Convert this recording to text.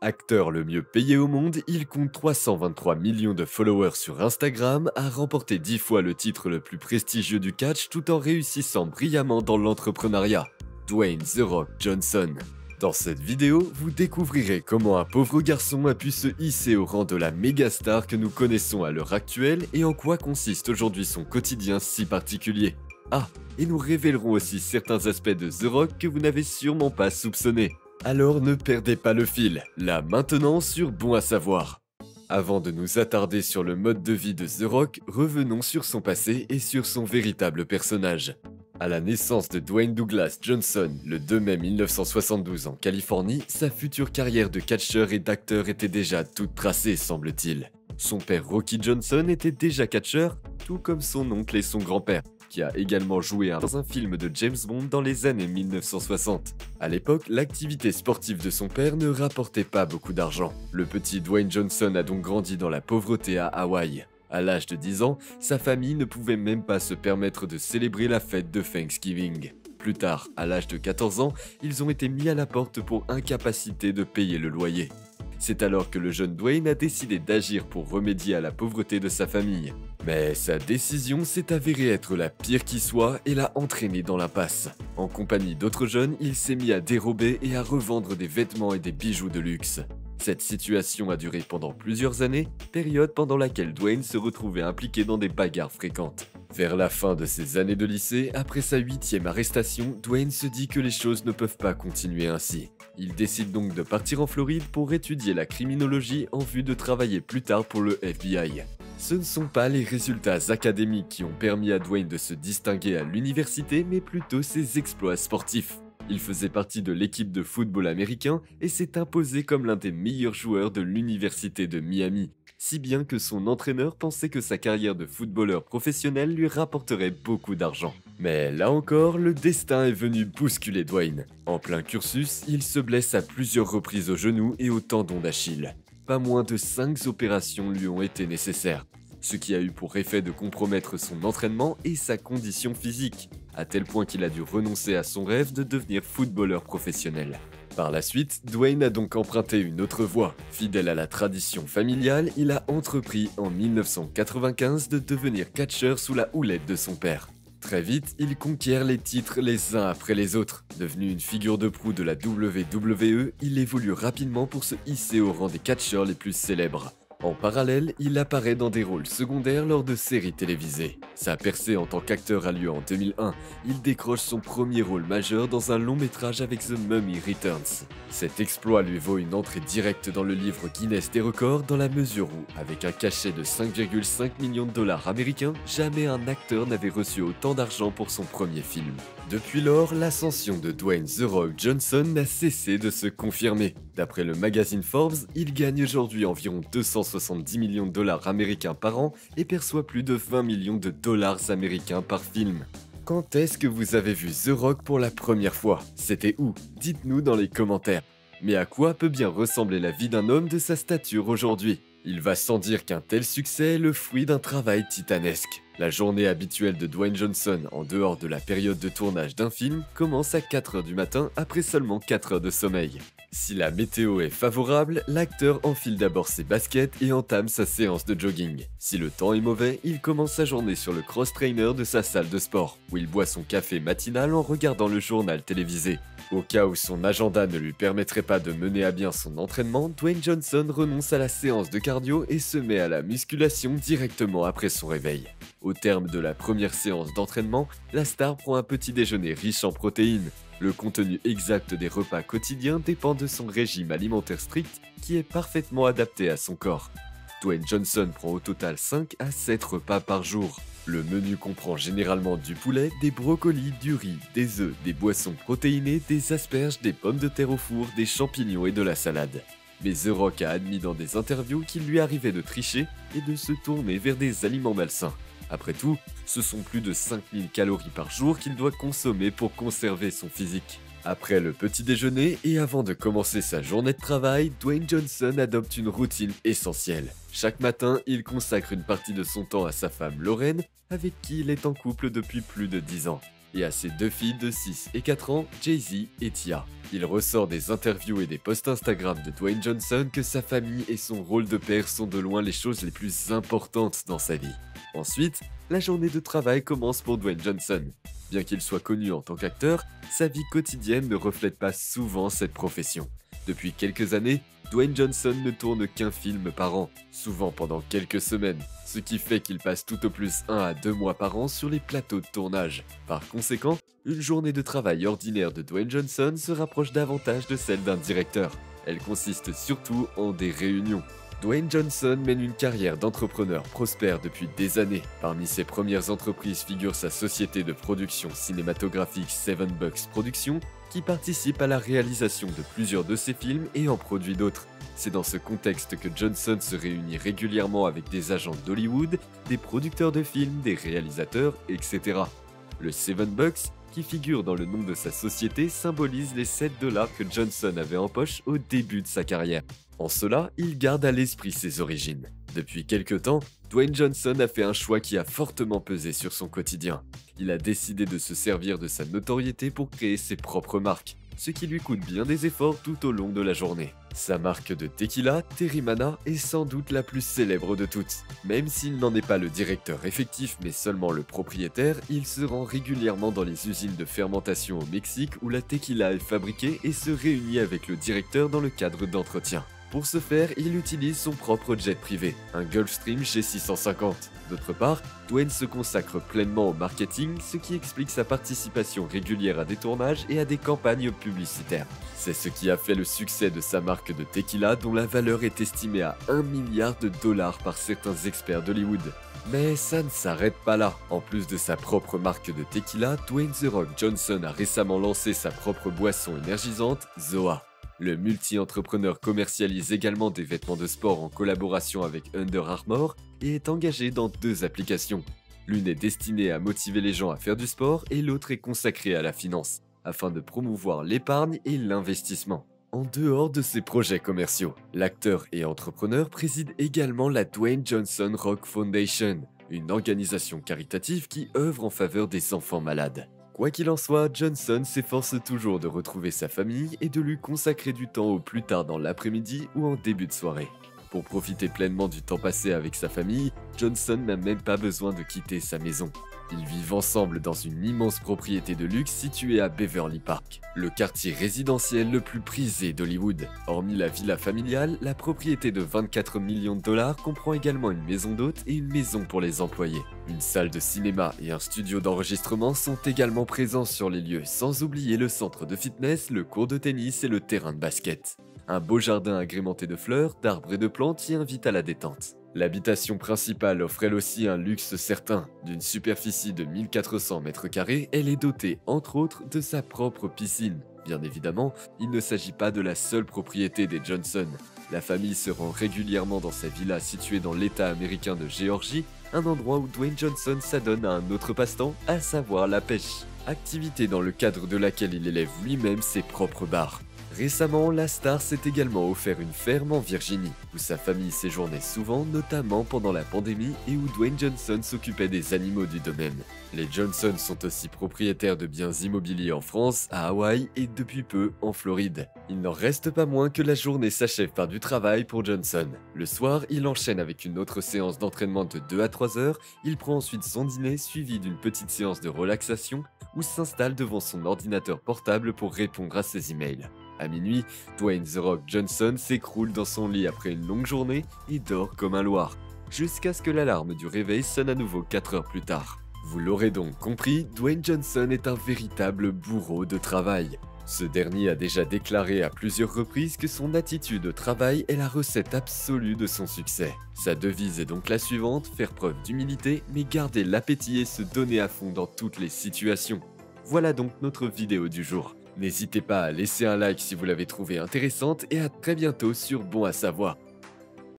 Acteur le mieux payé au monde, il compte 323 millions de followers sur Instagram, a remporté 10 fois le titre le plus prestigieux du catch tout en réussissant brillamment dans l'entrepreneuriat. Dwayne The Rock Johnson. Dans cette vidéo, vous découvrirez comment un pauvre garçon a pu se hisser au rang de la méga star que nous connaissons à l'heure actuelle et en quoi consiste aujourd'hui son quotidien si particulier. Ah, et nous révélerons aussi certains aspects de The Rock que vous n'avez sûrement pas soupçonnés. Alors ne perdez pas le fil, là maintenant sur Bon à savoir. Avant de nous attarder sur le mode de vie de The Rock, revenons sur son passé et sur son véritable personnage. À la naissance de Dwayne Douglas Johnson, le 2 mai 1972 en Californie, sa future carrière de catcheur et d'acteur était déjà toute tracée, semble-t-il. Son père Rocky Johnson était déjà catcheur, tout comme son oncle et son grand-père, qui a également joué dans un film de James Bond dans les années 1960. À l'époque, l'activité sportive de son père ne rapportait pas beaucoup d'argent. Le petit Dwayne Johnson a donc grandi dans la pauvreté à Hawaï. À l'âge de 10 ans, sa famille ne pouvait même pas se permettre de célébrer la fête de Thanksgiving. Plus tard, à l'âge de 14 ans, ils ont été mis à la porte pour incapacité de payer le loyer. C'est alors que le jeune Dwayne a décidé d'agir pour remédier à la pauvreté de sa famille. Mais sa décision s'est avérée être la pire qui soit et l'a entraîné dans l'impasse. En compagnie d'autres jeunes, il s'est mis à dérober et à revendre des vêtements et des bijoux de luxe. Cette situation a duré pendant plusieurs années, période pendant laquelle Dwayne se retrouvait impliqué dans des bagarres fréquentes. Vers la fin de ses années de lycée, après sa 8e arrestation, Dwayne se dit que les choses ne peuvent pas continuer ainsi. Il décide donc de partir en Floride pour étudier la criminologie en vue de travailler plus tard pour le FBI. Ce ne sont pas les résultats académiques qui ont permis à Dwayne de se distinguer à l'université, mais plutôt ses exploits sportifs. Il faisait partie de l'équipe de football américain et s'est imposé comme l'un des meilleurs joueurs de l'université de Miami, si bien que son entraîneur pensait que sa carrière de footballeur professionnel lui rapporterait beaucoup d'argent. Mais là encore, le destin est venu bousculer Dwayne. En plein cursus, il se blesse à plusieurs reprises au genou et au tendon d'Achille. Pas moins de 5 opérations lui ont été nécessaires, ce qui a eu pour effet de compromettre son entraînement et sa condition physique, à tel point qu'il a dû renoncer à son rêve de devenir footballeur professionnel. Par la suite, Dwayne a donc emprunté une autre voie. Fidèle à la tradition familiale, il a entrepris en 1995 de devenir catcheur sous la houlette de son père. Très vite, il conquiert les titres les uns après les autres. Devenu une figure de proue de la WWE, il évolue rapidement pour se hisser au rang des catcheurs les plus célèbres. En parallèle, il apparaît dans des rôles secondaires lors de séries télévisées. Sa percée en tant qu'acteur a lieu en 2001. Il décroche son premier rôle majeur dans un long métrage avec The Mummy Returns. Cet exploit lui vaut une entrée directe dans le livre Guinness des records dans la mesure où, avec un cachet de 5,5 millions de dollars américains, jamais un acteur n'avait reçu autant d'argent pour son premier film. Depuis lors, l'ascension de Dwayne The Rock Johnson n'a cessé de se confirmer. D'après le magazine Forbes, il gagne aujourd'hui environ 270 millions de dollars américains par an et perçoit plus de 20 millions de dollars américains par film. Quand est-ce que vous avez vu The Rock pour la première fois? C'était où? Dites-nous dans les commentaires. Mais à quoi peut bien ressembler la vie d'un homme de sa stature aujourd'hui? Il va sans dire qu'un tel succès est le fruit d'un travail titanesque. La journée habituelle de Dwayne Johnson, en dehors de la période de tournage d'un film, commence à 4 h du matin après seulement 4 heures de sommeil. Si la météo est favorable, l'acteur enfile d'abord ses baskets et entame sa séance de jogging. Si le temps est mauvais, il commence sa journée sur le cross-trainer de sa salle de sport, où il boit son café matinal en regardant le journal télévisé. Au cas où son agenda ne lui permettrait pas de mener à bien son entraînement, Dwayne Johnson renonce à la séance de cardio et se met à la musculation directement après son réveil. Au terme de la première séance d'entraînement, la star prend un petit déjeuner riche en protéines. Le contenu exact des repas quotidiens dépend de son régime alimentaire strict qui est parfaitement adapté à son corps. Dwayne Johnson prend au total 5 à 7 repas par jour. Le menu comprend généralement du poulet, des brocolis, du riz, des œufs, des boissons protéinées, des asperges, des pommes de terre au four, des champignons et de la salade. Mais The Rock a admis dans des interviews qu'il lui arrivait de tricher et de se tourner vers des aliments malsains. Après tout, ce sont plus de 5000 calories par jour qu'il doit consommer pour conserver son physique. Après le petit déjeuner et avant de commencer sa journée de travail, Dwayne Johnson adopte une routine essentielle. Chaque matin, il consacre une partie de son temps à sa femme Lauren, avec qui il est en couple depuis plus de 10 ans. et à ses deux filles de 6 et 4 ans, Jay-Z et Tia. Il ressort des interviews et des posts Instagram de Dwayne Johnson que sa famille et son rôle de père sont de loin les choses les plus importantes dans sa vie. Ensuite, la journée de travail commence pour Dwayne Johnson. Bien qu'il soit connu en tant qu'acteur, sa vie quotidienne ne reflète pas souvent cette profession. Depuis quelques années, Dwayne Johnson ne tourne qu'un film par an, souvent pendant quelques semaines, ce qui fait qu'il passe tout au plus 1 à 2 mois par an sur les plateaux de tournage. Par conséquent, une journée de travail ordinaire de Dwayne Johnson se rapproche davantage de celle d'un directeur. Elle consiste surtout en des réunions. Dwayne Johnson mène une carrière d'entrepreneur prospère depuis des années. Parmi ses premières entreprises figure sa société de production cinématographique Seven Bucks Productions, qui participe à la réalisation de plusieurs de ses films et en produit d'autres. C'est dans ce contexte que Johnson se réunit régulièrement avec des agents d'Hollywood, des producteurs de films, des réalisateurs, etc. Le Seven Bucks, qui figure dans le nom de sa société, symbolise les 7 $ que Johnson avait en poche au début de sa carrière. En cela, il garde à l'esprit ses origines. Depuis quelque temps, Dwayne Johnson a fait un choix qui a fortement pesé sur son quotidien. Il a décidé de se servir de sa notoriété pour créer ses propres marques, ce qui lui coûte bien des efforts tout au long de la journée. Sa marque de tequila, Terrimana, est sans doute la plus célèbre de toutes. Même s'il n'en est pas le directeur effectif mais seulement le propriétaire, il se rend régulièrement dans les usines de fermentation au Mexique où la tequila est fabriquée et se réunit avec le directeur dans le cadre d'entretien. Pour ce faire, il utilise son propre jet privé, un Gulfstream G650. D'autre part, Dwayne se consacre pleinement au marketing, ce qui explique sa participation régulière à des tournages et à des campagnes publicitaires. C'est ce qui a fait le succès de sa marque de tequila dont la valeur est estimée à 1 milliard de dollars par certains experts d'Hollywood. Mais ça ne s'arrête pas là. En plus de sa propre marque de tequila, Dwayne The Rock Johnson a récemment lancé sa propre boisson énergisante, ZOA. Le multi-entrepreneur commercialise également des vêtements de sport en collaboration avec Under Armour et est engagé dans 2 applications. L'une est destinée à motiver les gens à faire du sport et l'autre est consacrée à la finance, afin de promouvoir l'épargne et l'investissement. En dehors de ses projets commerciaux, l'acteur et entrepreneur préside également la Dwayne Johnson Rock Foundation, une organisation caritative qui œuvre en faveur des enfants malades. Quoi qu'il en soit, Johnson s'efforce toujours de retrouver sa famille et de lui consacrer du temps au plus tard dans l'après-midi ou en début de soirée. Pour profiter pleinement du temps passé avec sa famille, Johnson n'a même pas besoin de quitter sa maison. Ils vivent ensemble dans une immense propriété de luxe située à Beverly Park, le quartier résidentiel le plus prisé d'Hollywood. Hormis la villa familiale, la propriété de 24 millions de dollars comprend également une maison d'hôte et une maison pour les employés. Une salle de cinéma et un studio d'enregistrement sont également présents sur les lieux, sans oublier le centre de fitness, le court de tennis et le terrain de basket. Un beau jardin agrémenté de fleurs, d'arbres et de plantes y invite à la détente. L'habitation principale offre elle aussi un luxe certain. D'une superficie de 1400 m², elle est dotée, entre autres, de sa propre piscine. Bien évidemment, il ne s'agit pas de la seule propriété des Johnson. La famille se rend régulièrement dans sa villa située dans l'état américain de Géorgie, un endroit où Dwayne Johnson s'adonne à un autre passe-temps, à savoir la pêche. Activité dans le cadre de laquelle il élève lui-même ses propres bars. Récemment, la star s'est également offert une ferme en Virginie, où sa famille séjournait souvent, notamment pendant la pandémie et où Dwayne Johnson s'occupait des animaux du domaine. Les Johnson sont aussi propriétaires de biens immobiliers en France, à Hawaï et depuis peu en Floride. Il n'en reste pas moins que la journée s'achève par du travail pour Johnson. Le soir, il enchaîne avec une autre séance d'entraînement de 2 à 3 heures, il prend ensuite son dîner suivi d'une petite séance de relaxation ou s'installe devant son ordinateur portable pour répondre à ses emails. À minuit, Dwayne The Rock Johnson s'écroule dans son lit après une longue journée et dort comme un loir, jusqu'à ce que l'alarme du réveil sonne à nouveau 4 heures plus tard. Vous l'aurez donc compris, Dwayne Johnson est un véritable bourreau de travail. Ce dernier a déjà déclaré à plusieurs reprises que son attitude au travail est la recette absolue de son succès. Sa devise est donc la suivante, faire preuve d'humilité, mais garder l'appétit et se donner à fond dans toutes les situations. Voilà donc notre vidéo du jour. N'hésitez pas à laisser un like si vous l'avez trouvée intéressante et à très bientôt sur Bon à savoir.